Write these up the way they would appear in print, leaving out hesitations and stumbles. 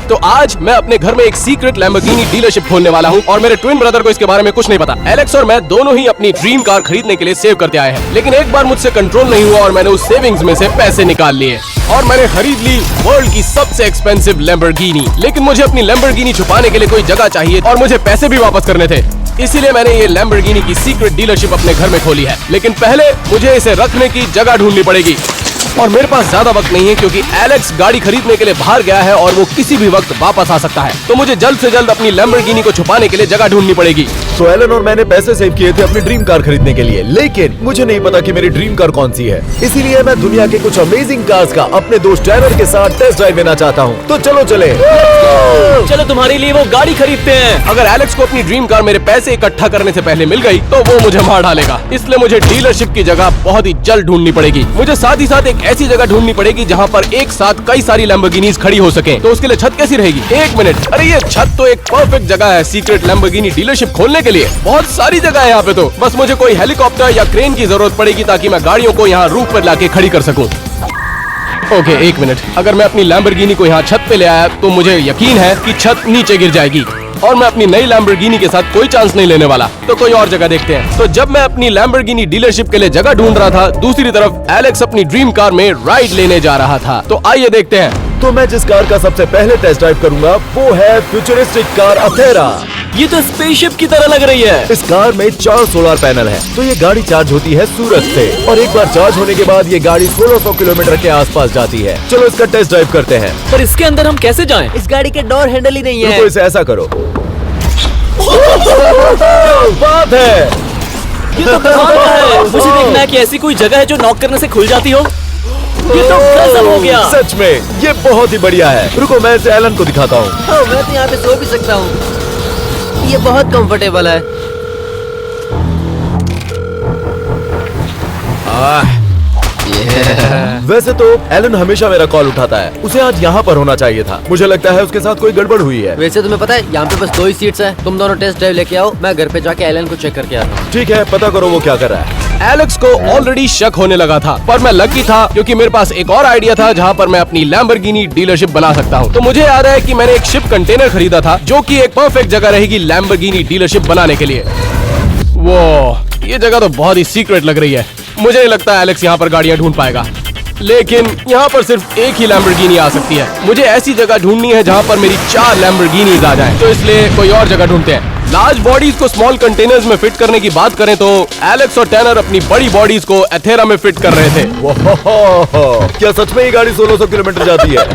तो आज मैं अपने घर में एक सीक्रेट लैम्बोर्गिनी डीलरशिप खोलने वाला हूँ और मेरे ट्विन ब्रदर को इसके बारे में कुछ नहीं पता। एलेक्स और मैं दोनों ही अपनी ड्रीम कार खरीदने के लिए सेव करते आए हैं, लेकिन एक बार मुझसे कंट्रोल नहीं हुआ और मैंने उस सेविंग्स में से पैसे निकाल लिए और मैंने खरीद ली वर्ल्ड की सबसे एक्सपेंसिव लैम्बोर्गिनी। लेकिन मुझे अपनी लैम्बोर्गिनी छुपाने के लिए कोई जगह चाहिए और मुझे पैसे भी वापस करने थे, इसीलिए मैंने ये लैम्बोर्गिनी की सीक्रेट डीलरशिप अपने घर में खोली है। लेकिन पहले मुझे इसे रखने की जगह ढूंढनी पड़ेगी और मेरे पास ज्यादा वक्त नहीं है क्योंकि एलेक्स गाड़ी खरीदने के लिए बाहर गया है और वो किसी भी वक्त वापस आ सकता है। तो मुझे जल्द से जल्द अपनी लैम्बोर्गिनी को छुपाने के लिए जगह ढूंढनी पड़ेगी। तो एलन और मैंने पैसे सेव किए थे अपनी ड्रीम कार खरीदने के लिए, लेकिन मुझे नहीं पता कि मेरी ड्रीम कार कौन सी है। इसीलिए मैं दुनिया के कुछ अमेजिंग कार्स का अपने दोस्त टैनर के साथ टेस्ट ड्राइव लेना चाहता हूँ। तो चलो चले। चलो तुम्हारे लिए वो गाड़ी खरीदते हैं। अगर एलेक्स को अपनी ड्रीम कार मेरे पैसे इकट्ठा करने से पहले मिल गई तो वो मुझे मार डालेगा, इसलिए मुझे डीलरशिप की जगह बहुत ही जल्द ढूंढनी पड़ेगी। मुझे साथ ही साथ एक ऐसी जगह ढूंढनी पड़ेगी जहाँ पर एक साथ कई सारी लैम्बोर्गिनीज खड़ी हो सके। तो उसके लिए छत कैसी रहेगी? एक मिनट, अरे ये छत तो एक परफेक्ट जगह है सीक्रेट लैम्बोर्गिनी डीलरशिप खोलने के लिए। बहुत सारी जगह है यहाँ पे, तो बस मुझे कोई हेलीकॉप्टर या क्रेन की जरूरत पड़ेगी ताकि मैं गाड़ियों को यहाँ रूफ पर लाके खड़ी कर सकूँ। ओके, एक मिनट, अगर मैं अपनी लैम्बोर्गिनी को यहाँ छत पे ले आया तो मुझे यकीन है कि छत नीचे गिर जाएगी और मैं अपनी नई लैम्बोर्गिनी के साथ कोई चांस नहीं लेने वाला। तो कोई और जगह देखते हैं। तो जब मैं अपनी लैम्बोर्गिनी डीलरशिप के लिए जगह ढूंढ रहा था, दूसरी तरफ एलेक्स अपनी ड्रीम कार में राइड लेने जा रहा था। तो आइए देखते हैं। तो मैं जिस कार का सबसे पहले टेस्ट ड्राइव करूंगा वो है फ्यूचरिस्टिक कार अथेरा। ये तो स्पेसशिप की तरह लग रही है। इस कार में 4 सोलर पैनल है, तो ये गाड़ी चार्ज होती है सूरज से और एक बार चार्ज होने के बाद ये गाड़ी 1600 किलोमीटर के आसपास जाती है। चलो इसका टेस्ट ड्राइव करते हैं। पर इसके अंदर हम कैसे जाएं? इस गाड़ी के डोर हैंडल ही नहीं है। तो इसे ऐसा करो। बात है, ये तो कमाल का है। मुझे देखना है कि ऐसी कोई जगह है जो नॉक करने से खुल जाती हो। ये तो गजब हो गया। सच में ये बहुत ही बढ़िया है। रुको मैं इसे एलन को दिखाता हूँ। मैं तो यहाँ पे सो भी सकता हूँ। ये बहुत कंफर्टेबल है। वैसे तो एलन हमेशा मेरा कॉल उठाता है, उसे आज यहाँ पर होना चाहिए था। मुझे लगता है उसके साथ कोई गड़बड़ हुई है। वैसे तुम्हें पता है यहाँ पे बस 2 ही सीट्स है। तुम दोनों टेस्ट ड्राइव लेके आओ, मैं घर पे जाके एलन को चेक करके आता हूँ। ठीक है, पता करो वो क्या कर रहा है। एलेक्स को ऑलरेडी शक होने लगा था, पर मैं लकी था क्योंकि मेरे पास एक और आइडिया था जहाँ पर मैं अपनी लैम्बोर्गिनी डीलरशिप बना सकता हूँ। तो मुझे याद है कि मैंने एक शिप कंटेनर खरीदा था जो कि एक परफेक्ट जगह रहेगी लैम्बोर्गिनी डीलरशिप बनाने के लिए। वो ये जगह तो बहुत ही सीक्रेट लग रही है। मुझे नहीं लगता एलेक्स यहाँ पर गाड़ियाँ ढूंढ पाएगा, लेकिन यहाँ पर सिर्फ एक ही लैम्बोर्गिनी आ सकती है। मुझे ऐसी जगह ढूंढनी है जहाँ पर मेरी 4 लैम्बोर्गिनीज आ जाएं। तो इसलिए कोई और जगह ढूंढते हैं। लार्ज बॉडीज को स्मॉल कंटेनर्स में फिट करने की बात करें तो एलेक्स और टैनर अपनी बड़ी बॉडीज को एथेरा में फिट कर रहे थे। क्या सच में ये गाड़ी 1600 किलोमीटर जाती है?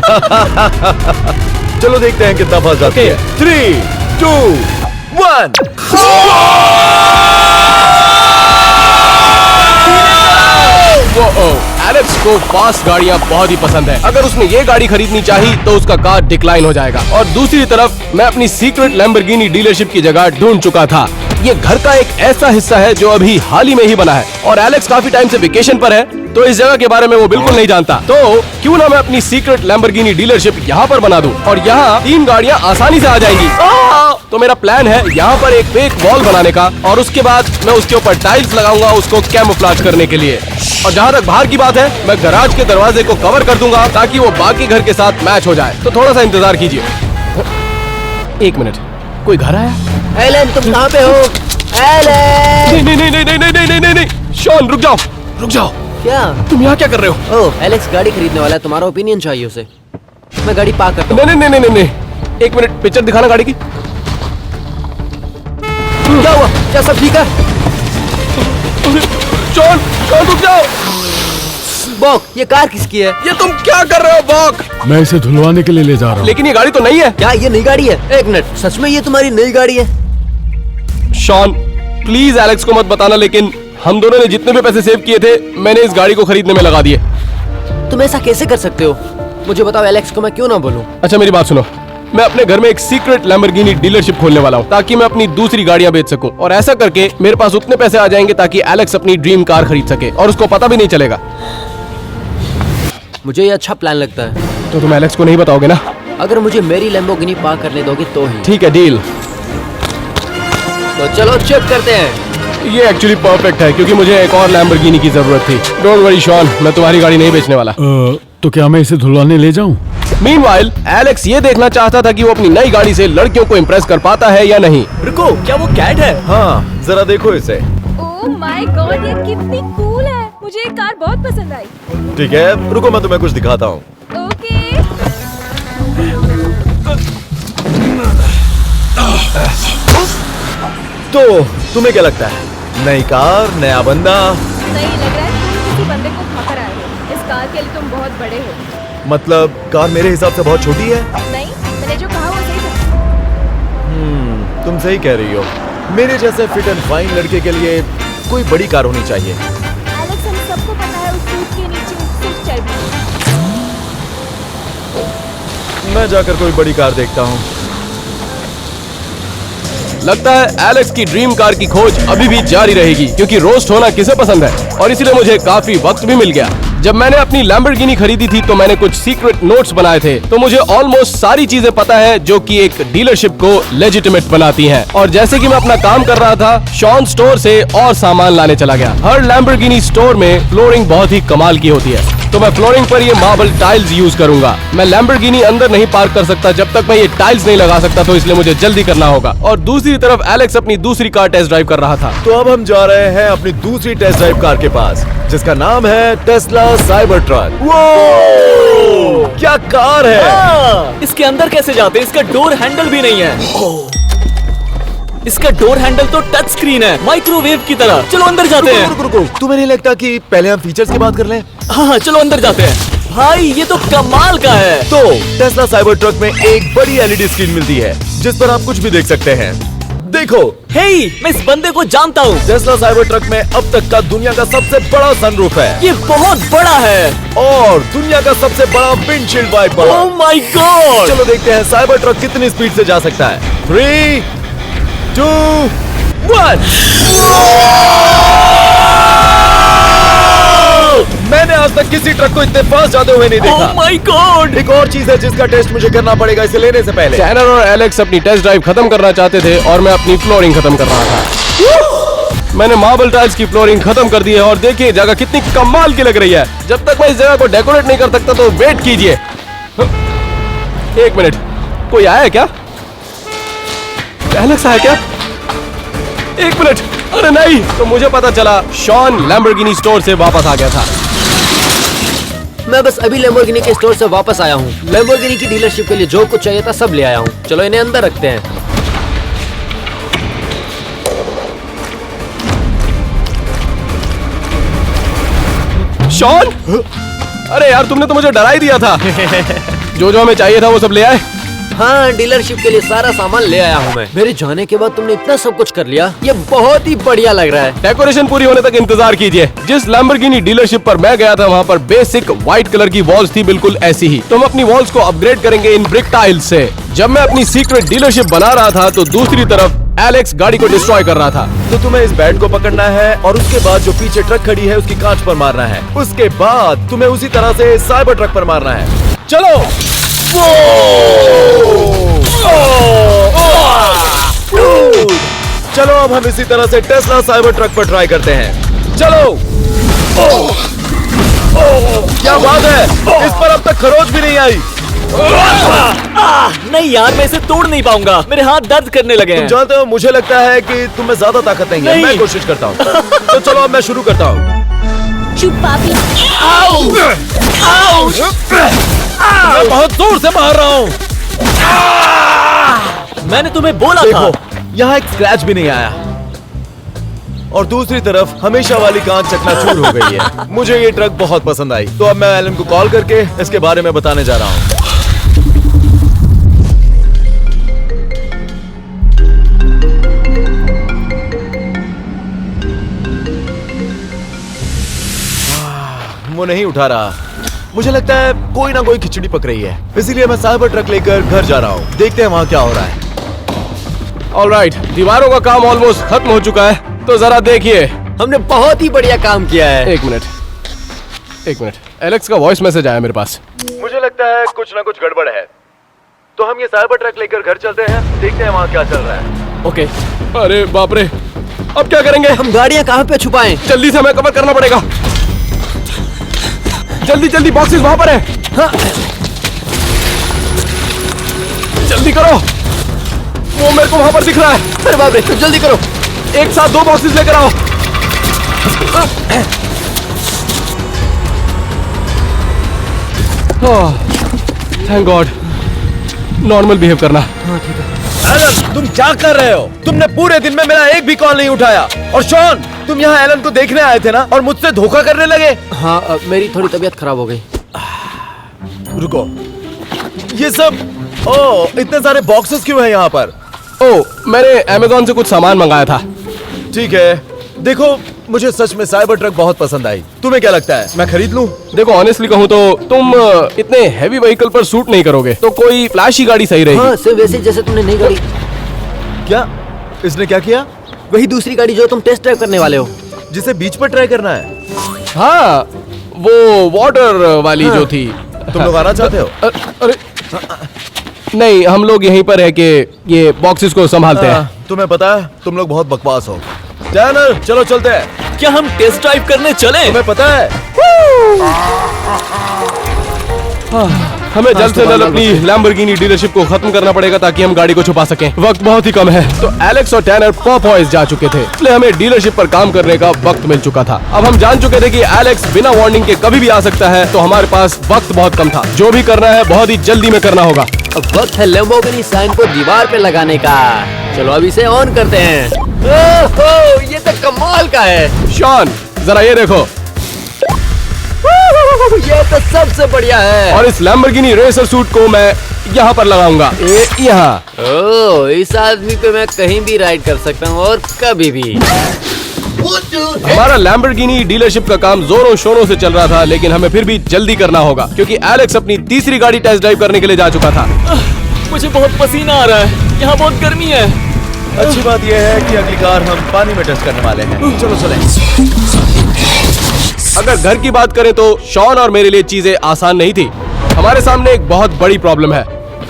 चलो देखते हैं कितना फास्ट जाती है। 3, 2, 1। एलेक्स को फास्ट गाड़ियाँ बहुत ही पसंद है। अगर उसने ये गाड़ी खरीदनी चाहिए तो उसका कार डिक्लाइन हो जाएगा। और दूसरी तरफ मैं अपनी सीक्रेट लैम्बोर्गिनी डीलरशिप की जगह ढूंढ चुका था। ये घर का एक ऐसा हिस्सा है जो अभी हाल ही में ही बना है और एलेक्स काफी टाइम से वेकेशन पर है, तो इस जगह के बारे में वो बिल्कुल नहीं जानता। तो क्यों ना मैं अपनी सीक्रेट लैम्बोर्गिनी डीलरशिप यहाँ पर बना दूं और यहाँ 3 गाड़ियाँ आसानी से आ जाएंगी। तो मेरा प्लान है यहाँ पर एक फेक वॉल बनाने का और उसके बाद मैं उसके ऊपर टाइल्स लगाऊंगा उसको कैमोफ्लेज करने के लिए। और जहाँ तक बाहर की बात है, मैं गैराज के दरवाजे को कवर कर दूंगा ताकि वो बाकी घर के साथ मैच हो जाए। तो थोड़ा सा इंतजार कीजिए। 1 मिनट, कोई घर आया? एलन तुम कहाँ पे हो? एलन! नहीं नहीं नहीं नहीं नहीं नहीं नहीं नहीं, शॉन रुक जाओ, रुक जाओ। क्या तुम यहाँ क्या कर रहे हो? ओह, एलेक्स गाड़ी खरीदने वाला है, तुम्हारा ओपिनियन चाहिए उसे। मैं गाड़ी पार्क करता हूँ। नहीं नहीं नहीं नहीं नहीं, 1 मिनट, पिक्चर दिखाना गाड़ी की। क्या हुआ? क्या सब ठीक है? शॉन, शॉन रुक जाओ। बॉक, ये कार किसकी है? ये तुम क्या कर रहे हो बॉक? मैं इसे धुलवाने के लिए ले जा रहा हूँ। लेकिन ये गाड़ी तो नहीं है। क्या ये नई गाड़ी है? 1 मिनट, सच में ये तुम्हारी नई गाड़ी है? शॉन प्लीज एलेक्स को मत बताना, लेकिन हम दोनों ने जितने भी पैसे सेव किए थे मैंने इस गाड़ी को खरीदने में लगा दिए। तुम ऐसा कैसे कर सकते हो? मुझे बताओ एलेक्स को मैं क्यों ना बोलूं। अच्छा मेरी बात सुनो, मैं अपने घर में एक सीक्रेट लैम्बोर्गिनी डीलरशिप खोलने वाला हूँ ताकि मैं अपनी दूसरी गाड़ियाँ बेच सकूं और ऐसा करके मेरे पास उतने पैसे आ जाएंगे ताकि एलेक्स अपनी ड्रीम कार खरीद सके और उसको पता भी नहीं चलेगा। मुझे ये अच्छा प्लान लगता है। तो तुम एलेक्स को नहीं बताओगे ना? अगर मुझे मेरी लैम्बोर्गिनी पार्क करने दोगे तो ही। ठीक है, डील। तो चलो चेक करते हैं। ये एक्चुअली परफेक्ट है क्योंकि मुझे एक और लैम्बोर्गिनी की जरूरत थी। डोंट वरी शॉन, मैं तुम्हारी गाड़ी नहीं बेचने वाला। तो क्या मैं इसे धुलवाने ले जाऊं? मीनवाइल एलेक्स ये देखना चाहता था कि वो अपनी नई गाड़ी से लड़कियों को इम्प्रेस कर पाता है या नहीं। रुको, क्या वो कैट है? हाँ, जरा देखो इसे। ओह माय गॉड, ये कितनी कूल है। मुझे ये कार बहुत पसंद आई। ठीक है, रुको मैं तुम्हें कुछ दिखाता हूँ। ओके। तो तुम्हें क्या लगता है, नई कार, नया बंदा? नहीं लग रहा है तुम किसी बंदे को खाकर आए हो। इस कार के लिए तुम बहुत बड़े हो। मतलब कार मेरे हिसाब से बहुत छोटी है। नहीं, मैंने जो कहा वो सही था। तुम सही कह रही हो। मेरे जैसे फिट एंड फाइन लड़के के लिए कोई बड़ी कार होनी चाहिए। एलेक्स, हम सबको पता है उस सूट के नीचे सिर्फ चर्बी है। मैं जाकर कोई बड़ी कार देखता हूँ। लगता है एलेक्स की ड्रीम कार की खोज अभी भी जारी रहेगी, क्योंकि रोस्ट होना किसे पसंद है, और इसीलिए मुझे काफी वक्त भी मिल गया। जब मैंने अपनी लैम्बोर्गिनी खरीदी थी तो मैंने कुछ सीक्रेट नोट्स बनाए थे, तो मुझे ऑलमोस्ट सारी चीजें पता है जो कि एक डीलरशिप को लेजिटिमेट बनाती हैं। और जैसे कि मैं अपना काम कर रहा था, शॉन स्टोर से और सामान लाने चला गया। हर लैम्बोर्गिनी स्टोर में फ्लोरिंग बहुत ही कमाल की होती है, तो मैं फ्लोरिंग पर ये मार्बल टाइल्स यूज करूंगा। मैं लैम्बोर्गिनी अंदर नहीं पार्क कर सकता जब तक मैं ये टाइल्स नहीं लगा सकता, तो इसलिए मुझे जल्दी करना होगा। और दूसरी तरफ एलेक्स अपनी दूसरी कार टेस्ट ड्राइव कर रहा था। तो अब हम जा रहे हैं अपनी दूसरी टेस्ट ड्राइव कार के पास, जिसका नाम है टेस्ला साइबर ट्रक। वो क्या कार है! इसके अंदर कैसे जाते हैं? इसका डोर हैंडल भी नहीं है। इसका डोर हैंडल तो टच स्क्रीन है, माइक्रोवेव की तरह। चलो अंदर जाते हैं। रुको, तुम्हें नहीं लगता कि पहले हम फीचर्स की बात कर लें? हाँ, चलो अंदर जाते हैं। भाई ये तो कमाल का है। तो टेस्ला साइबर ट्रक में एक बड़ी एलईडी स्क्रीन मिलती है, जिस पर आप कुछ भी देख सकते हैं। देखो, हे, मैं इस बंदे को जानता हूँ। टेस्ला साइबर ट्रक में अब तक का दुनिया का सबसे बड़ा सनरूफ है, ये बहुत बड़ा है। और दुनिया का सबसे बड़ा windshield wiper. Oh my God. चलो देखते हैं साइबर ट्रक कितनी स्पीड से जा सकता है। 3, 2, 1। मैंने आज तक किसी ट्रक को इतने फास्ट जाते हुए नहीं देखा। ओह माय गॉड। एक और चीज है जिसका टेस्ट मुझे करना पड़ेगा इसे लेने से पहले। टैनर और एलेक्स अपनी टेस्ट ड्राइव खत्म करना चाहते थे और मैं अपनी फ्लोरिंग खत्म कर रहा था। मैंने मार्बल टाइल्स की फ्लोरिंग खत्म कर दी है, और देखिए जगह कितनी कमाल की लग रही है। जब तक मैं इस जगह को डेकोरेट नहीं कर सकता तो वेट कीजिए। 1 मिनट, कोई आया है क्या? एलेक्स आया क्या? 1 मिनट, अरे नहीं। तो मुझे पता चला शॉन लैम्बोर्गिनी स्टोर से वापस आ गया था। मैं बस अभी लैम्बोर्गिनी के स्टोर से वापस आया हूँ। लैम्बोर्गिनी की डीलरशिप के लिए जो कुछ चाहिए था सब ले आया हूँ। चलो इन्हें अंदर रखते हैं। शॉन, अरे यार तुमने तो मुझे डरा ही दिया था। जो हमें चाहिए था वो सब ले आए। हाँ, डीलरशिप के लिए सारा सामान ले आया हूँ मैं। मेरे जाने के बाद तुमने इतना सब कुछ कर लिया, ये बहुत ही बढ़िया लग रहा है। डेकोरेशन पूरी होने तक इंतजार कीजिए। जिस लैम्बोर्गिनी डीलरशिप पर मैं गया था वहाँ पर बेसिक व्हाइट कलर की वॉल्स थी, बिल्कुल ऐसी ही। तो हम अपनी वॉल्स को अपग्रेड करेंगे इन ब्रिक टाइल्स से। जब मैं अपनी सीक्रेट डीलरशिप बना रहा था तो दूसरी तरफ एलेक्स गाड़ी को डिस्ट्रॉय कर रहा था। तो तुम्हें इस बैट को पकड़ना है और उसके बाद जो पीछे ट्रक खड़ी है उसकी कांच पर मारना है। उसके बाद तुम्हें उसी तरह से साइबर ट्रक पर मारना है। चलो। चलो अब हम इसी तरह से टेस्ला साइबर ट्रक पर ट्राई करते हैं। चलो। क्या बात है, इस पर अब तक खरोच भी नहीं आई। नहीं यार, मैं इसे तोड़ नहीं पाऊंगा, मेरे हाथ दर्द करने लगे हैं। जानते हो, मुझे लगता है कि तुम्हें ज्यादा ताकत नहीं है। मैं कोशिश करता हूँ। तो चलो अब मैं शुरू करता हूँ। चुप पापी। मैं बहुत जोर से मार रहा हूँ। मैंने तुम्हें बोला देखो, था। यहाँ एक स्क्रैच भी नहीं आया, और दूसरी तरफ हमेशा वाली कांच चकनाचूर हो गई है। मुझे ये ट्रक बहुत पसंद आई, तो अब मैं एलन को कॉल करके इसके बारे में बताने जा रहा हूँ। वो नहीं उठा रहा। मुझे लगता है कोई ना कोई खिचड़ी पक रही है, इसीलिए मैं साइबर ट्रक लेकर घर जा रहा हूँ। देखते हैं वहाँ क्या हो रहा है। ऑलराइट, दीवारों का काम ऑलमोस्ट खत्म हो चुका है, तो जरा देखिए। हमने बहुत ही बढ़िया काम किया है। 1 मिनट, एलेक्स का वॉइस मैसेज आया मेरे पास। मुझे लगता है कुछ ना कुछ गड़बड़ है, तो हम ये साइबर ट्रक लेकर घर चलते हैं। देखते हैं वहाँ क्या चल रहा है। ओके। अरे बाप रे, अब क्या करेंगे? हम गाड़ियाँ कहाँ पे छुपाएं? जल्दी से हमें कवर करना पड़ेगा। जल्दी जल्दी, बॉक्सेस वहाँ पर है। जल्दी करो, वो मेरे को वहां पर दिख रहा है। अरे बाप रे, तो जल्दी करो। एक साथ 2 बॉक्सेस लेकर आओ। थैंक गॉड, नॉर्मल बिहेव करना। एलन, तुम क्या कर रहे हो? तुमने पूरे दिन में मेरा एक भी कॉल नहीं उठाया। और शॉन, तुम यहाँ एलन को देखने आए थे ना, और मुझसे धोखा करने लगे। हाँ, मेरी थोड़ी तबीयत खराब हो गई। रुको, ये सब, ओह, इतने सारे बॉक्सेस क्यों हैं यहाँ पर? ओ, मैंने अमेज़न से कुछ सामान मंगाया था। ठीक है, देखो, मुझे सच में साइबर ट्रक बहुत पसंद आई। तुम्हें क्या लगता है, मैं खरीद लूं? देखो, ऑनेस्टली कहूँ तो तुम इतने हैवी व्हीकल पर सूट नहीं करोगे, तो कोई फ्लैशी गाड़ी सही रहेगी। हाँ, सिर्फ वैसे जैसे तुमने नई गाड़ी। क्या? इसने क्या किया? वही दूसरी गाड़ी जो तुम टेस्ट ड्राइव करने वाले हो। जिसे बीच पर ट्राई करना है। हाँ, वो वाटर वाली जो थी। तुम लोग आना चाहते हो? अरे नहीं, हम लोग यहीं पर है कि ये बॉक्सेस को संभालते हैं। तुम्हें पता है, तुम लोग बहुत बकवास हो। टैनर, चलो चलते हैं। क्या हम टेस्ट ड्राइव करने चले? तुम्हें पता है, हमें जल्द से जल्द अपनी लैम्बोर्गिनी डीलरशिप को खत्म करना पड़ेगा ताकि हम गाड़ी को छुपा सकें। वक्त बहुत ही कम है। तो एलेक्स और टैनर पॉपॉइज जा चुके थे, इसलिए हमें डीलरशिप पर काम करने का वक्त मिल चुका था। अब हम जान चुके थे कि एलेक्स बिना वार्निंग के कभी भी आ सकता है, तो हमारे पास वक्त बहुत कम था। जो भी करना है बहुत ही जल्दी में करना होगा। अब वक्त है लैम्बोर्गिनी साइन को दीवार पे लगाने का। चलो अब इसे ऑन करते हैं। ओहो, ये तो कमाल का है। शॉन, जरा ये देखो, ये तो सबसे बढ़िया है। और इस लैम्बोर्गिनी रेसर सूट को मैं यहाँ पर लगाऊंगा, यहाँ। ओह, इस आदमी पे मैं कहीं भी राइड कर सकता हूँ और कभी भी। हमारा लैम्बोर्गिनी डीलरशिप का काम जोरों शोरों से चल रहा था, लेकिन हमें फिर भी जल्दी करना होगा क्योंकि एलेक्स अपनी तीसरी गाड़ी टेस्ट ड्राइव करने के लिए जा चुका था। मुझे बहुत पसीना आ रहा है, यहाँ बहुत गर्मी है। अच्छी बात यह है कि अगली कार हम पानी में टेस्ट करने वाले हैं। चलो चलें। अगर घर की बात करें तो शॉन और मेरे लिए चीजें आसान नहीं थी। हमारे सामने एक बहुत बड़ी प्रॉब्लम है।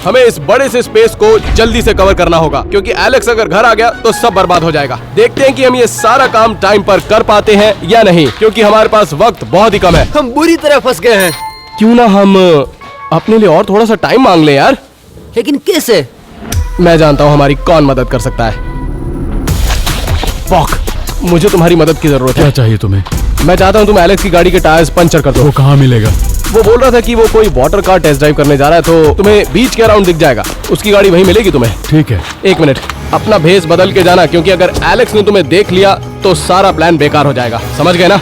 हमें इस बड़े से स्पेस को जल्दी से कवर करना होगा क्योंकि एलेक्स अगर घर आ गया तो सब बर्बाद हो जाएगा। देखते हैं कि हम ये सारा काम टाइम पर कर पाते हैं या नहीं, क्योंकि हमारे पास वक्त बहुत ही कम है। हम बुरी तरह फंस गए हैं। क्यों ना हम अपने लिए और थोड़ा सा टाइम मांग लें यार। लेकिन कैसे? मैं जानता हूँ हमारी कौन मदद कर सकता है। फक, मुझे तुम्हारी मदद की जरूरत क्या है। चाहिए तुम्हें? मैं चाहता हूँ तुम एलेक्स की गाड़ी के टायर्स पंचर कर दो। वो कहाँ मिलेगा? वो बोल रहा था कि वो कोई वाटर कार टेस्ट ड्राइव करने जा रहा है, तो तुम्हें बीच के अराउंड दिख जाएगा। उसकी गाड़ी वहीं मिलेगी तुम्हें। ठीक है। एक मिनट, अपना भेस बदल के जाना, क्योंकि अगर एलेक्स ने तुम्हें देख लिया तो सारा प्लान बेकार हो जाएगा। समझ गए ना?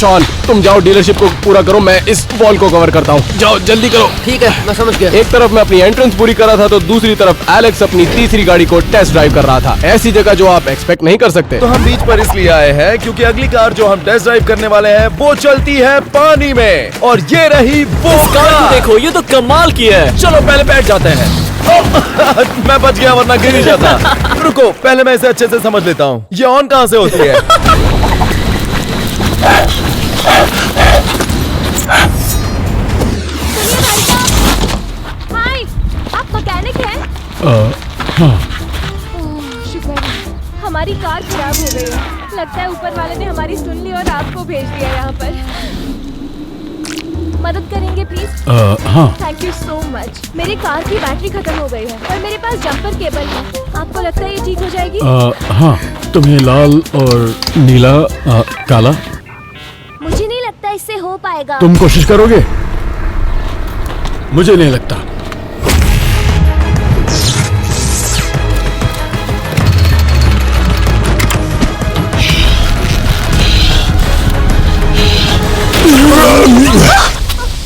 शॉन, तुम जाओ डीलरशिप को पूरा करो, मैं इस वॉल को कवर करता हूँ। जाओ जल्दी करो। ठीक है, मैं समझ गया। एक तरफ मैं अपनी एंट्रेंस पूरी कर रहा था तो दूसरी तरफ एलेक्स अपनी तीसरी गाड़ी को टेस्ट ड्राइव कर रहा था, ऐसी जगह जो आप एक्सपेक्ट नहीं कर सकते। तो हम बीच पर इसलिए आए हैं क्योंकि अगली कार जो हम टेस्ट ड्राइव करने वाले हैं वो चलती है पानी में, और ये रही वो कार को देखो, ये तो कमाल की है। चलो पहले बैठ जाते हैं। मैं बच गया वरना गिर ही जाता। रुको, पहले मैं इसे अच्छे से समझ लेता हूँ। ये ऑन कहाँ से होती है? हाय, आप मैकेनिक हैं? हाँ। ओह, शुक्र है। हमारी कार खराब हो गई है। लगता है ऊपर वाले ने हमारी सुन ली और आपको भेज दिया यहाँ पर। मदद करेंगे प्लीज? हाँ। Thank you so much. मेरी कार की बैटरी खत्म हो गई है और मेरे पास जंपर केबल है। आपको लगता है ये ठीक हो जाएगी? हाँ, तुम्हें लाल और नीला, काला। मुझे नहीं लगता इससे हो पाएगा। तुम कोशिश करोगे? मुझे नहीं लगता।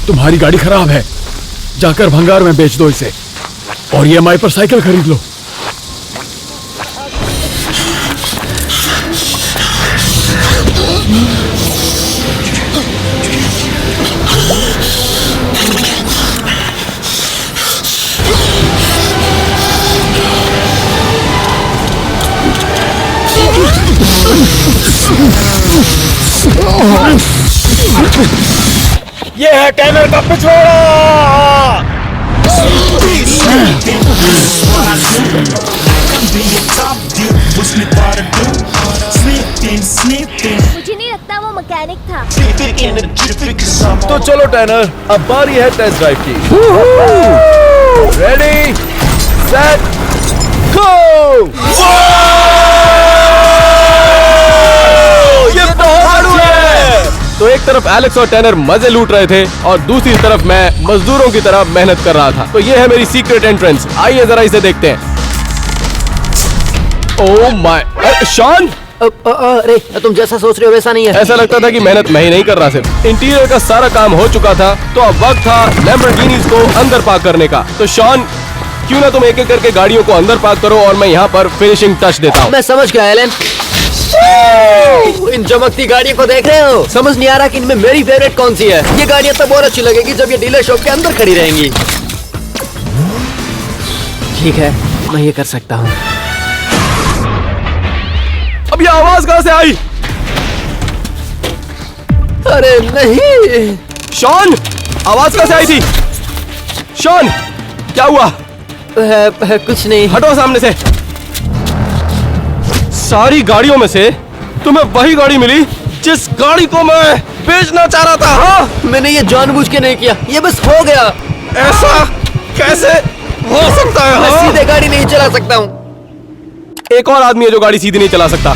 तुम्हारी गाड़ी खराब है, जाकर भंगार में बेच दो इसे और EMI पर साइकिल खरीद लो। ये है टैनर का पिछवाड़ा। मुझे नहीं लगता वो मैकेनिक था। तो चलो टैनर, अब बारी है टेस्ट ड्राइव की। Ready set go. ये बहुत है। तो एक तरफ एलेक्स और टैनर मजे लूट रहे थे और दूसरी तरफ मैं मजदूरों की तरह मेहनत कर रहा था। तो ये है मेरी सीक्रेट एंट्रेंस, आइए जरा इसे देखते हैं। ओह माय, शॉन, अरे तुम जैसा सोच रहे हो वैसा नहीं है। ऐसा लगता था कि मेहनत मैं ही नहीं कर रहा, सिर्फ इंटीरियर का सारा काम हो चुका था। तो अब वक्त था लैम्बोर्गिनीज को अंदर पार्क करने का। तो शॉन, क्यों ना तुम एक एक करके गाड़ियों को अंदर पार्क करो और मैं यहाँ पर फिनिशिंग टच देता हूँ। मैं समझ गया एलन। इन चमकती गाड़ियों को देख रहे हो? समझ नहीं आ रहा कि इनमें मेरी फेवरेट कौन सी है। ये गाड़ियां तब और अच्छी लगेगी जब ये डीलर शॉप के अंदर खड़ी रहेंगी। ठीक है, मैं ये कर सकता हूँ। अब ये आवाज कहाँ से आई? अरे नहीं शॉन, आवाज कहाँ से आई थी? शॉन, क्या हुआ? कुछ नहीं। हटो सामने से। सारी गाड़ियों में से तुम्हें वही गाड़ी मिली जिस गाड़ी को मैं बेचना चाह रहा था। हाँ? मैंने ये जानबूझ के नहीं किया, ये बस हो गया। ऐसा कैसे हो सकता है? मैं हाँ? सीधे गाड़ी नहीं चला सकता हूँ। एक और आदमी है जो गाड़ी सीधी नहीं चला सकता।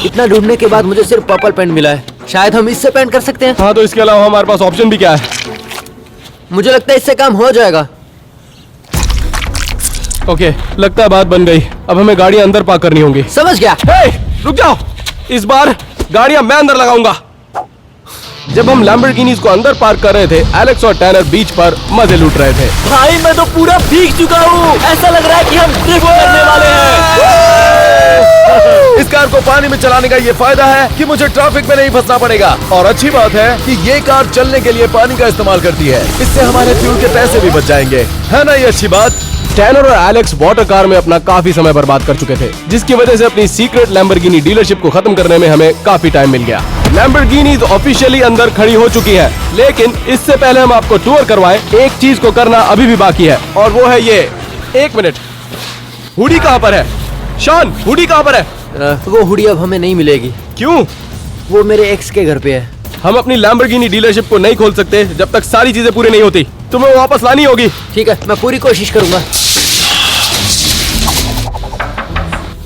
इतना ढूंढने के बाद मुझे सिर्फ पर्पल पेंट मिला है। शायद हम इससे पेंट कर सकते हैं। हाँ, तो इसके अलावा हमारे पास ऑप्शन भी क्या है? मुझे लगता है इससे काम हो जाएगा। ओके, लगता है बात बन गई। अब हमें गाड़ियां अंदर पार्क करनी होंगी। समझ गया। हे, रुक जाओ। इस बार गाड़ियां मैं अंदर लगाऊंगा। जब हम लैम्बोर्गिनीज को अंदर पार्क कर रहे थे, एलेक्स और टैनर बीच पर मजे लूट रहे थे। भाई मैं तो पूरा भीग चुका हूँ। ऐसा लग रहा है कि हम ड्रिफ्ट करने वाले हैं। इस कार को पानी में चलाने का ये फायदा है कि मुझे ट्रैफिक में नहीं फंसना पड़ेगा। और अच्छी बात है कि ये कार चलने के लिए पानी का इस्तेमाल करती है। इससे हमारे फ्यूल के पैसे भी बच जाएंगे, है ना? ये अच्छी बात। टैनर और एलेक्स वाटर कार में अपना काफी समय बर्बाद कर चुके थे, जिसकी वजह से अपनी सीक्रेट लैम्बोर्गिनी डीलरशिप को खत्म करने में हमें काफी टाइम मिल गया। लैम्बोर्गिनी ऑफिशियली अंदर खड़ी हो चुकी है, लेकिन इससे पहले हम आपको टूर करवाएं, एक चीज को करना अभी भी बाकी है, और वो है ये। एक मिनट, हुडी कहाँ पर है? शॉन, हुडी कहाँ पर है? वो हुडी अब हमें नहीं मिलेगी। क्यों? वो मेरे एक्स के घर पे है। हम अपनी लैम्बोर्गिनी डीलरशिप को नहीं खोल सकते जब तक सारी चीजें पूरी नहीं होती। तुम्हें वापस लानी होगी। ठीक है, मैं पूरी कोशिश करूंगा।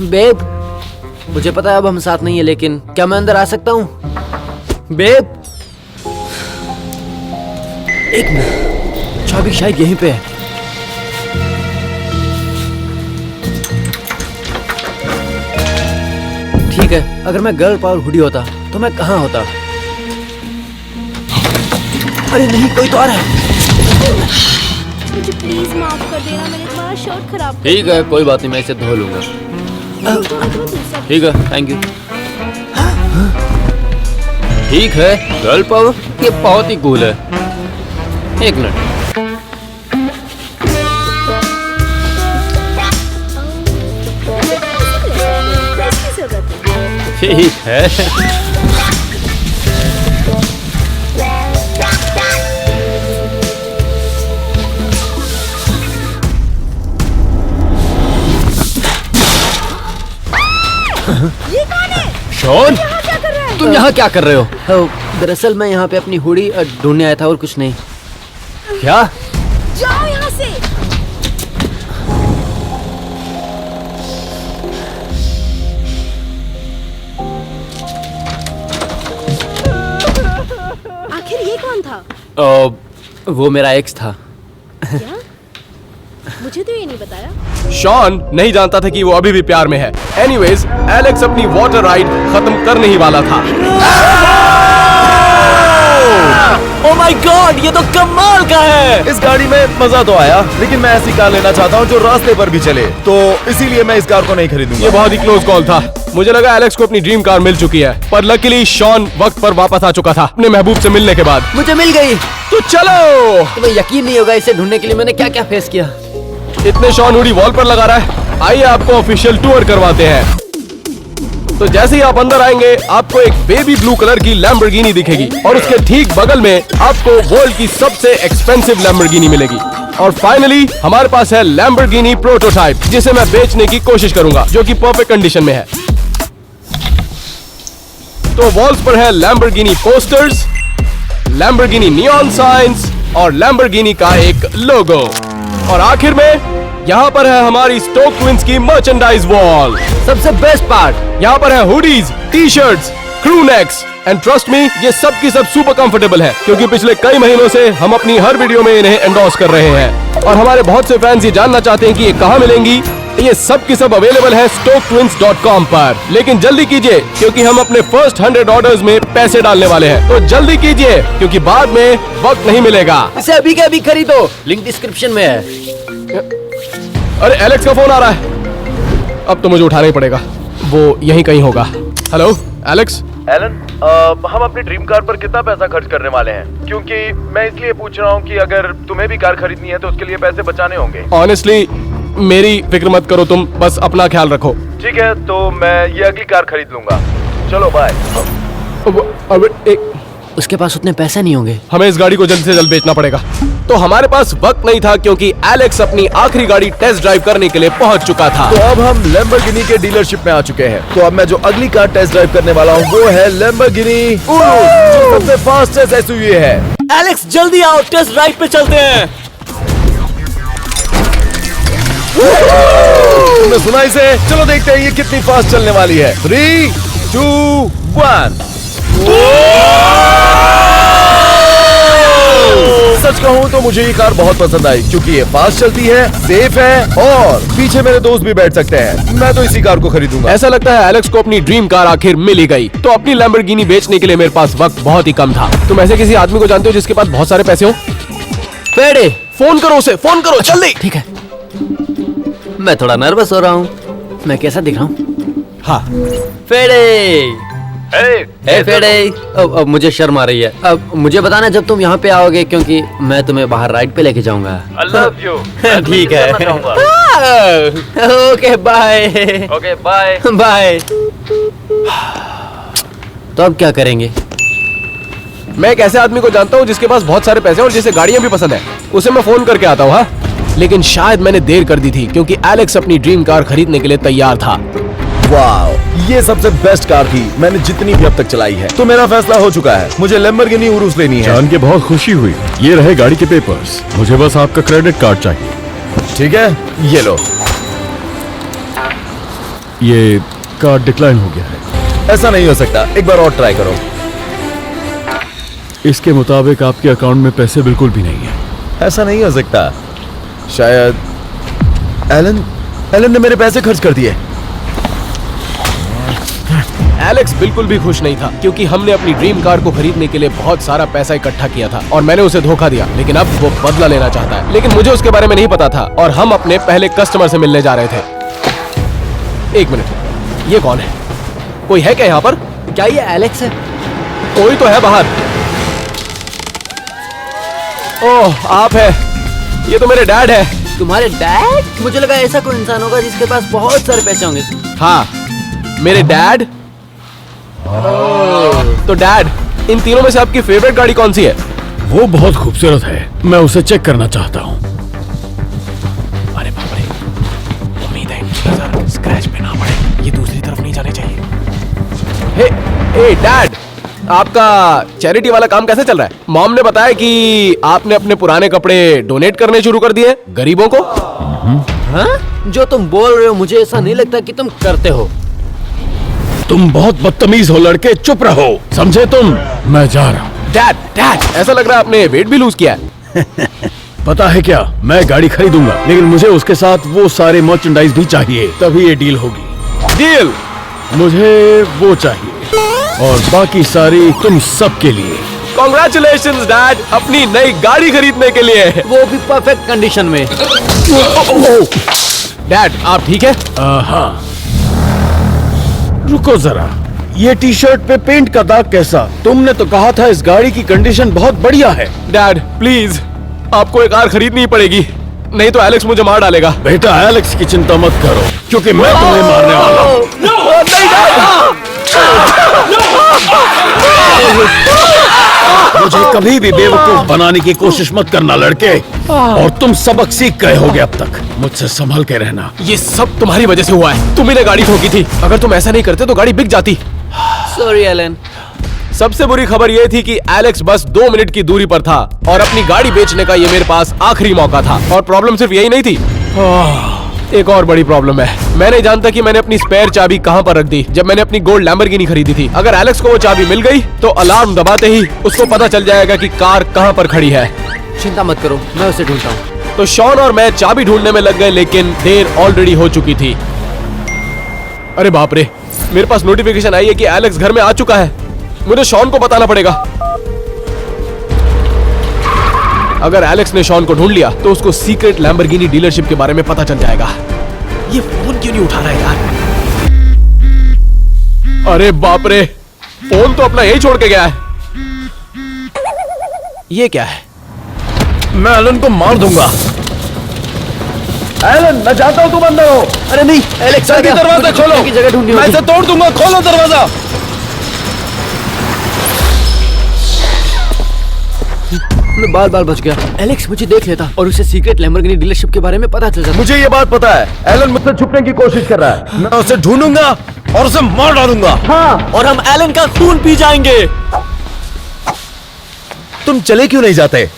बेब, मुझे पता है अब हम साथ नहीं है, लेकिन क्या मैं अंदर आ सकता हूँ? बेब, एक मिनट, चाबी शायद यहीं पे है। ठीक है, अगर मैं गर्ल पावर हुडी होता तो मैं कहाँ होता? अरे नहीं, कोई तो आ रहा है। मुझे प्लीज माफ कर देना, मैंने तुम्हारा शर्ट खराब कर ठीक है, कोई बात नहीं, मैं इसे धो लूंगा। दिया। दूसरा ठीक है, थैंक यू। ठीक है, गर्ल पावर, ये बहुत ही कूल है। एक मिनट, इसकी जरूरत है। ठीक है। ये कौन है? शॉन, यहाँ क्या कर रहा है? तुम यहाँ क्या कर रहे हो? दरअसल मैं यहाँ पे अपनी हुडी ढूंढने आया था और कुछ नहीं। क्या? जाओ यहाँ से। आखिर ये कौन था? वो मेरा एक्स था। क्या? मुझे तो ये नहीं बताया। शॉन नहीं जानता था कि वो अभी भी प्यार में है। एनीवेज, एलेक्स अपनी वाटर राइड खत्म करने ही वाला था। ओह माय गॉड, ये तो कमाल का है। इस गाड़ी में मजा तो आया, लेकिन मैं ऐसी कार लेना चाहता हूँ जो रास्ते पर भी चले, तो इसीलिए मैं इस कार को नहीं खरीदूंगा। ये बहुत ही क्लोज कॉल था। मुझे लगा एलेक्स को अपनी ड्रीम कार मिल चुकी है, पर लकीली शॉन वक्त पर वापस आ चुका था अपने महबूब से मिलने के बाद। मुझे मिल गई। तो चलो। तुम्हें यकीन नहीं होगा इसे ढूंढने के लिए मैंने क्या क्या फेस किया। इतने शॉन हुडी वॉल पर लगा रहा है। आइए आपको ऑफिशियल टूर करवाते हैं। तो जैसे ही आप अंदर आएंगे आपको एक बेबी ब्लू कलर की लैम्बोर्गिनी दिखेगी और उसके ठीक बगल में आपको वर्ल्ड की सबसे एक्सपेंसिव लैम्बोर्गिनी मिलेगी। और फाइनली हमारे पास है लैम्बोर्गिनी प्रोटोटाइप, जिसे मैं बेचने की कोशिश करूंगा, जो कि परफेक्ट कंडीशन में है। तो वॉल्स पर है Lamborghini posters, Lamborghini neon science और लैम्बोर्गिनी का एक लोगो। और आखिर में यहाँ पर है हमारी स्टोक ट्विंस की मर्चेंडाइज वॉल। सबसे बेस्ट पार्ट, यहाँ पर है hoodies, T shirts, crew next and trust me, ये सब की सब सुपर कंफर्टेबल है, क्योंकि पिछले कई महीनों से हम अपनी हर वीडियो में इन्हें एंडोर्स कर रहे हैं। और हमारे बहुत से फैंस ये जानना चाहते हैं कि ये कहाँ मिलेंगी। ये सब की सब अवेलेबल है stoketwins.com पर। लेकिन जल्दी कीजिए, क्योंकि हम अपने फर्स्ट 100 ऑर्डर्स में पैसे डालने वाले हैं। तो जल्दी कीजिए, क्योंकि बाद में वक्त नहीं मिलेगा। इसे अभी के अभी खरीदो, लिंक डिस्क्रिप्शन में है। अरे एलेक्स का फोन आ रहा है, अब तो मुझे उठाना ही पड़ेगा, वो यहीं कहीं होगा। Hello Alex. एलन, हम अपनी ड्रीम कार पर कितना पैसा खर्च करने वाले हैं? क्योंकि मैं इसलिए पूछ रहा हूँ कि अगर तुम्हें भी कार खरीदनी है तो उसके लिए पैसे बचाने होंगे। ऑनेस्टली मेरी फिक्र मत करो, तुम बस अपना ख्याल रखो। ठीक है, तो मैं ये अगली कार खरीद लूंगा। चलो बाय। अब एक, उसके पास उतने पैसे नहीं होंगे। हमें इस गाड़ी को जल्द से जल्द बेचना पड़ेगा। तो हमारे पास वक्त नहीं था, क्योंकि एलेक्स अपनी आखिरी गाड़ी टेस्ट ड्राइव करने के लिए पहुंच चुका था। तो अब हम लैम्बोर्गिनी के डीलरशिप में आ चुके हैं। तो अब मैं जो अगली कार टेस्ट ड्राइव करने वाला हूँ वो है लैम्बोर्गिनी उरुस, जो सबसे फास्टेस्ट एसयूवी है। एलेक्स जल्दी आओ, टेस्ट ड्राइव पे चलते हैं। तुमने सुना इसे? चलो देखते हैं ये कितनी फास्ट चलने वाली है। 3, 2, 1। सच कहूँ तो मुझे ये कार बहुत पसंद आई, क्योंकि ये फास्ट चलती है, सेफ है और पीछे मेरे दोस्त भी बैठ सकते हैं। मैं तो इसी कार को खरीदूंगा। ऐसा लगता है एलेक्स को अपनी ड्रीम कार आखिर मिल ही गई। तो अपनी लैम्बोर्गिनी बेचने के लिए मेरे पास वक्त बहुत ही कम था। तुम ऐसे किसी आदमी को जानते हो जिसके पास बहुत सारे पैसे हो? फेडे, फोन करो उसे, फोन करो जल्दी। ठीक है। मैं थोड़ा नर्वस हो रहा हूँ। मैं कैसा दिख रहा हूँ? हाँ। फेडे, फेडे, अब मुझे शर्म आ रही है। अब मुझे बताना जब तुम यहाँ पे आओगे, क्योंकि मैं तुम्हें बाहर राइड पे लेके जाऊंगा। I love you। ठीक है। Okay bye. Okay bye. Bye. तो अब क्या करेंगे? मैं एक ऐसे आदमी को जानता हूँ जिसके पास बहुत सारे पैसे हैं और जिसे गाड़ियाँ भी पसंद है। उसे मैं फोन करके आता हूँ। हाँ, लेकिन शायद मैंने देर कर दी थी, क्योंकि एलेक्स अपनी ड्रीम कार खरीदने के लिए तैयार था। वाओ, ये सबसे बेस्ट कार थी मैंने जितनी भी अब तक चलाई है। तो मेरा फैसला हो चुका है, मुझे लैम्बोर्गिनी उरुस लेनी है। जान के बहुत खुशी हुई। ये रहे गाड़ी के पेपर्स, मुझे बस आपका क्रेडिट कार्ड चाहिए। ठीक है, ये लो। ये कार्ड डिक्लाइन हो गया है। ऐसा नहीं हो सकता, एक बार और ट्राई करो। इसके मुताबिक आपके अकाउंट में पैसे बिल्कुल भी नहीं है। ऐसा नहीं हो सकता। शायद एलन ने मेरे पैसे खर्च कर दिए। एलेक्स बिल्कुल भी खुश नहीं था, क्योंकि हमने अपनी ड्रीम कार को खरीदने के लिए बहुत सारा पैसा इकट्ठा किया था और मैंने उसे धोखा दिया। लेकिन अब वो बदला लेना चाहता है, लेकिन मुझे उसके बारे में नहीं पता था और हम अपने पहले कस्टमर से मिलने जा रहे थे। एक मिनट, ये कौन है? कोई है क्या यहाँ पर? क्या ये एलेक्स है? कोई तो है बाहर। ओह, आप है। ये तो मेरे डैड है। तुम्हारे डैड? मुझे लगा ऐसा कोई इंसान होगा जिसके पास बहुत सारे पैसे होंगे। हाँ, मेरे डैड। तो डैड, इन तीनों में से आपकी फेवरेट गाड़ी कौन सी है? वो बहुत खूबसूरत है, मैं उसे चेक करना चाहता हूँ। अरे बाप रे, उम्मीद है नजर स्क्रैच पे ना पड़े। ये दूसरी तरफ नहीं जाने चाहिए। हे डैड, आपका चैरिटी वाला काम कैसे चल रहा है? मॉम ने बताया कि आपने अपने पुराने कपड़े डोनेट करने शुरू कर दिए गरीबों को। हाँ? जो तुम बोल रहे हो मुझे ऐसा नहीं लगता कि तुम करते हो। तुम बहुत बदतमीज हो लड़के, चुप रहो, समझे तुम? मैं जा रहा हूँ। डैड, ऐसा लग रहा है आपने वेट भी लूज किया है। पता है क्या, मैं गाड़ी खरीदूंगा, लेकिन मुझे उसके साथ वो सारे मर्चेंडाइज भी चाहिए, तभी ये डील होगी। डील? मुझे वो चाहिए और बाकी सारी तुम सबके लिए। Congratulations डैड, अपनी नई गाड़ी खरीदने के लिए। वो भी परफेक्ट कंडीशन में। डैड, आप ठीक है? हाँ। रुको जरा, ये टी शर्ट पे पेंट का दाग कैसा? तुमने तो कहा था इस गाड़ी की कंडीशन बहुत बढ़िया है। डैड प्लीज, आपको एक कार खरीदनी पड़ेगी, नहीं तो एलेक्स मुझे मार डालेगा। बेटा, एलेक्स की चिंता मत करो, क्योंकि मैं तुम्हें मारने वाला हूँ। मुझे कभी भी बेवकूफ बनाने की कोशिश मत करना लड़के, और तुम सबक सीख गए होगे अब तक। मुझसे संभल के रहना। ये सब तुम्हारी वजह से हुआ है। तुम्ही ने गाड़ी ठोकी थी। अगर तुम ऐसा नहीं करते तो गाड़ी बिक जाती। Sorry Alan. सबसे बुरी खबर ये थी कि एलेक्स बस 2 मिनट की दूरी पर था और अपनी गाड़ी बेचने का ये मेरे पास आखिरी मौका था। और प्रॉब्लम सिर्फ यही नहीं थी, एक और बड़ी प्रॉब्लम है। मैं नहीं जानता कि मैंने अपनी स्पेयर चाबी कहां पर रख दी जब मैंने अपनी गोल्ड लैम्बोर्गिनी खरीदी थी। अगर एलेक्स को वो चाबी मिल गई तो अलार्म दबाते ही उसको पता चल जाएगा कि कार कहां पर खड़ी है। चिंता मत करो, मैं उसे ढूंढता हूँ। तो शॉन और मैं चाबी ढूंढने में लग गए, लेकिन देर ऑलरेडी हो चुकी थी। अरे बाप रे, मेरे पास नोटिफिकेशन आई है कि एलेक्स घर में आ चुका है। मुझे शॉन को बताना पड़ेगा। अगर एलेक्स ने शॉन को ढूंढ लिया तो उसको सीक्रेट लैम्बोर्गिनी डीलरशिप के बारे में पता चल जाएगा। ये फोन क्यों नहीं उठा रहा है यार? अरे बाप रे, फोन तो अपना यही छोड़ के गया है। ये क्या है? मैं एलन को मार दूंगा। एलन, मैं चाहता हूँ तुम अंदर हो। अरे नहीं, एलेक्स आ जल्दी गया। दरवाजा मुझे खोलो। छुपने की जगह ढूंढनी मैं होगी। इसे तोड़ दूंगा। खोलो दरवाजा। मैं बाल बाल बच गया। एलेक्स मुझे देख लेता और उसे सीक्रेट लैम्बोर्गिनी डीलरशिप के बारे में पता चल जाता। मुझे ये बात पता है, एलन मुझसे छुपने की कोशिश कर रहा है। मैं उसे ढूंढूंगा और उसे मार डालूंगा। हाँ, और हम एलन का खून पी जाएंगे। तुम चले क्यों नहीं जाते?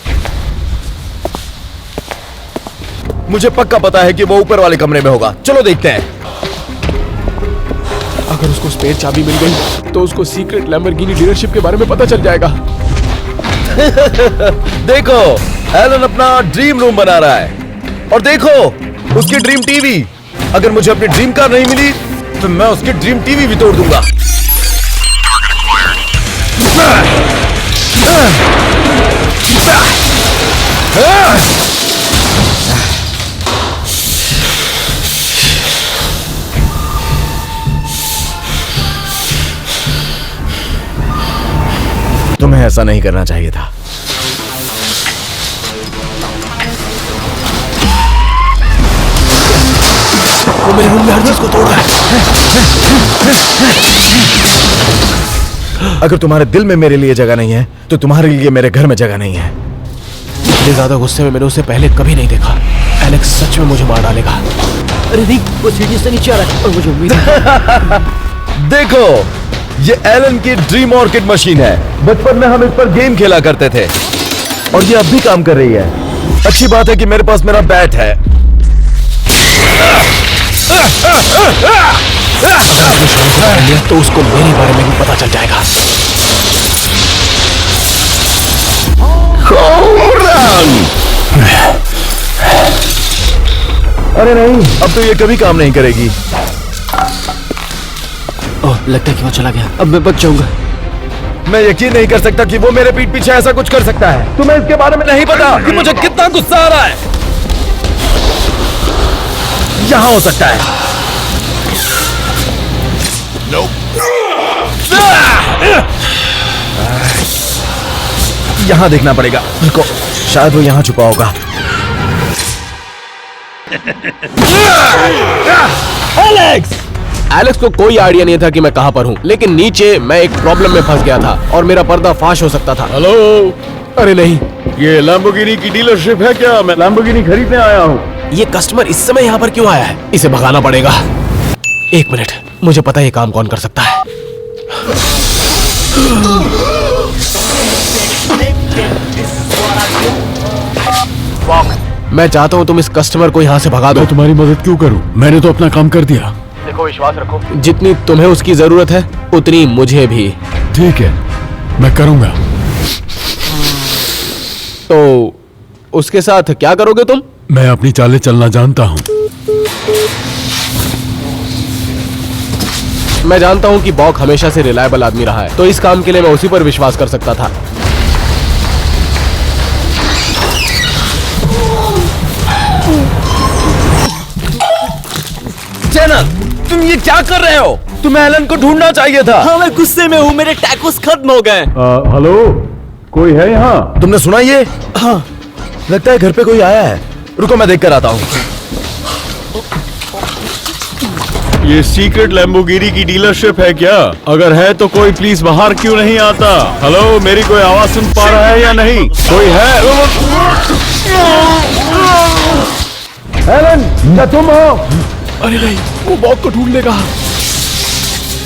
मुझे पक्का पता है कि वो ऊपर वाले कमरे में होगा। चलो देखते हैं। अगर उसको स्पेयर चाबी मिल गई तो उसको सीक्रेट लैम्बोर्गिनी डीलरशिप के बारे में पता चल जाएगा। देखो, एलन अपना ड्रीम रूम बना रहा है, और देखो उसकी ड्रीम टीवी। अगर मुझे अपनी ड्रीम कार नहीं मिली तो मैं उसकी ड्रीम टीवी भी तोड़ दूंगा। तुम्हें ऐसा नहीं करना चाहिए था। वो मेरे रूम में हर चीज को तोड़ रहा है। अगर तुम्हारे दिल में मेरे लिए जगह नहीं है तो तुम्हारे लिए मेरे घर में जगह नहीं है। इतने ज्यादा गुस्से में मैंने उसे पहले कभी नहीं देखा। एलेक्स सच में मुझे मार डालेगा। अरे नहीं, वो सीढ़ी से नीचे आ रहा है और मुझे उम्मीद है। देखो, ये एलन की ड्रीम ऑर्किड मशीन है। बचपन में हम इस पर गेम खेला करते थे और ये अब भी काम कर रही है। अच्छी बात है कि मेरे पास मेरा बैट है। तो उसको मेरे बारे में भी पता चल जाएगा। अरे नहीं, अब तो ये कभी काम नहीं करेगी। ओह, लगता है कि वो चला गया। अब मैं बच जाऊंगा। मैं यकीन नहीं कर सकता कि वो मेरे पीठ पीछे ऐसा कुछ कर सकता है। तुम्हें इसके बारे में नहीं पता कि मुझे कितना गुस्सा आ रहा है। यहां हो सकता है। यहां देखना पड़ेगा। रुको, शायद वो यहां छुपा होगा। एलेक्स को कोई आइडिया नहीं था कि मैं कहां पर हूं, लेकिन नीचे मैं एक प्रॉब्लम में फंस गया था और मेरा पर्दा फाश हो सकता था। हेलो, अरे नहीं, ये लैम्बोर्गिनी की डीलरशिप है क्या? मैं लैम्बोर्गिनी खरीदने आया हूँ। ये कस्टमर इस समय यहाँ पर क्यों आया है? इसे भगाना पड़ेगा। एक मिनट, मुझे पता है ये काम कौन कर सकता है। मैं चाहता हूँ तुम इस कस्टमर को यहाँ से भगा दो। मैं तुम्हारी मदद क्यों करूँ? मैंने तो अपना काम कर दिया। देखो, विश्वास रखो। जितनी तुम्हें उसकी जरूरत है उतनी मुझे भी। ठीक है, मैं करूँगा। तो उसके साथ क्या करोगे तुम? मैं अपनी चालें चलना जानता हूँ। मैं जानता हूँ कि बॉक हमेशा से रिलायबल आदमी रहा है, तो इस काम के लिए मैं उसी पर विश्वास कर सकता था। जेना, तुम ये क्या कर रहे हो? तुम्हें एलन को ढूंढना चाहिए था। हाँ, मैं गुस्से में हूँ। मेरे टैकोस खत्म हो गए। हेलो, कोई है यहाँ? तुमने सुना ये? हाँ, लगता है घर पे कोई आया है। रुको, मैं देख कर आता हूँ। ये सीक्रेट लैम्बोर्गिनी की डीलरशिप है क्या? अगर है तो कोई प्लीज बाहर क्यों नहीं आता? हेलो, मेरी कोई आवाज सुन पा रहा है या नहीं? कोई है? एलन, क्या तुम हो? अरे नहीं, वो बॉब को ढूंढ लेगा।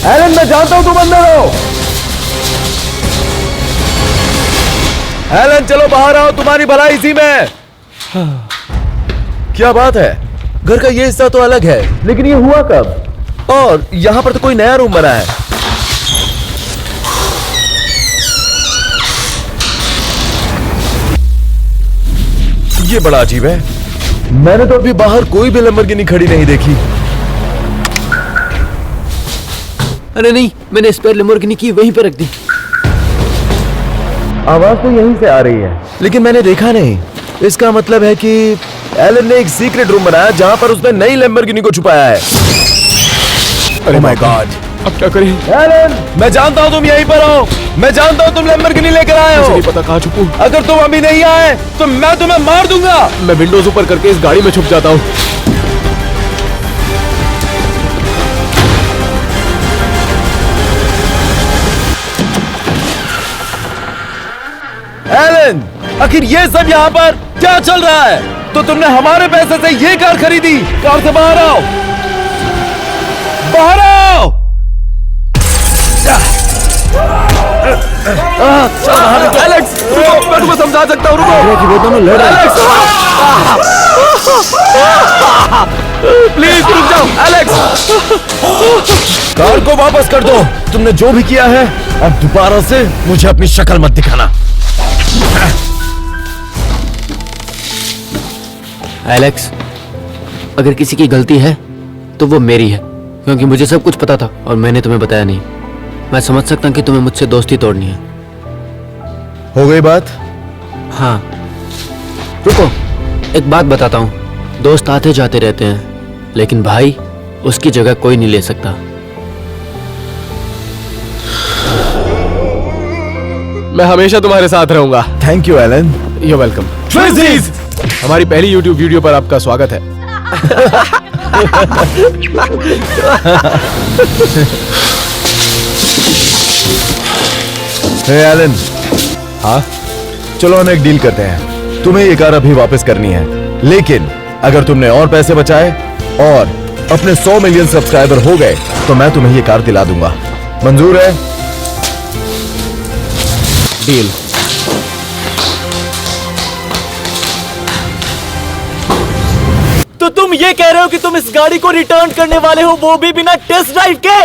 एलन, मैं जानता हूँ तुम अंदर हो। एलन, चलो बाहर आओ, तुम्हारी भलाई इसी में है। क्या बात है, घर का ये हिस्सा तो अलग है, लेकिन ये हुआ कब? और यहाँ पर तो कोई नया रूम बना है। ये बड़ा अजीब है, मैंने तो अभी बाहर कोई भी लैम्बोर्गिनी खड़ी नहीं देखी। अरे नहीं, मैंने स्पेयर लैम्बोर्गिनी की वहीं पे रख दी। आवाज तो यहीं से आ रही है, लेकिन मैंने देखा नहीं। इसका मतलब है कि एलन ने एक सीक्रेट रूम बनाया जहां पर उसने नई लैम्बोर्गिनी को छुपाया है। अरे माय गॉड, अब क्या करें? एलन, मैं जानता हूं तुम यहीं पर हो। मैं जानता हूं तुम लैम्बोर्गिनी लेकर आए मुझे हो। नहीं पता कहाँ छुपूं। अगर तुम अभी नहीं आए तो मैं तुम्हें मार दूंगा। मैं विंडोज ऊपर करके इस गाड़ी में छुप जाता हूँ। एलन, आखिर ये सब यहाँ पर क्या चल रहा है? तो तुमने हमारे पैसे से ये कार खरीदी। कार से बाहर आओ, बाहर आओ। एलेक्स, रुको, मैं तुम्हें समझा सकता हूँ, रुको। वो दोनों लड़ रहे हैं। प्लीज रुक जाओ, एलेक्स। कार को वापस कर दो। तुमने जो भी किया है, अब दोबारा से मुझे अपनी शक्ल मत दिखाना। एलेक्स, अगर किसी की गलती है तो वो मेरी है, क्योंकि मुझे सब कुछ पता था और मैंने तुम्हें बताया नहीं। मैं समझ सकता हूँ कि तुम्हें मुझसे दोस्ती तोड़नी है। हो गई बात? हाँ, रुको, एक बात बताता हूँ। दोस्त आते जाते रहते हैं, लेकिन भाई, उसकी जगह कोई नहीं ले सकता। मैं हमेशा तुम्हारे साथ रहूंगा। Thank you Alan. You welcome. हमारी पहली YouTube वीडियो पर आपका स्वागत है। Hey Alan. हाँ, चलो हम एक डील करते हैं। तुम्हें ये कार अभी वापस करनी है, लेकिन अगर तुमने और पैसे बचाए और अपने 100 मिलियन सब्सक्राइबर हो गए तो मैं तुम्हें ये कार दिला दूंगा। मंजूर है? डील। तो तुम ये कह रहे हो कि तुम इस गाड़ी को रिटर्न करने वाले हो, वो भी बिना टेस्ट ड्राइव के?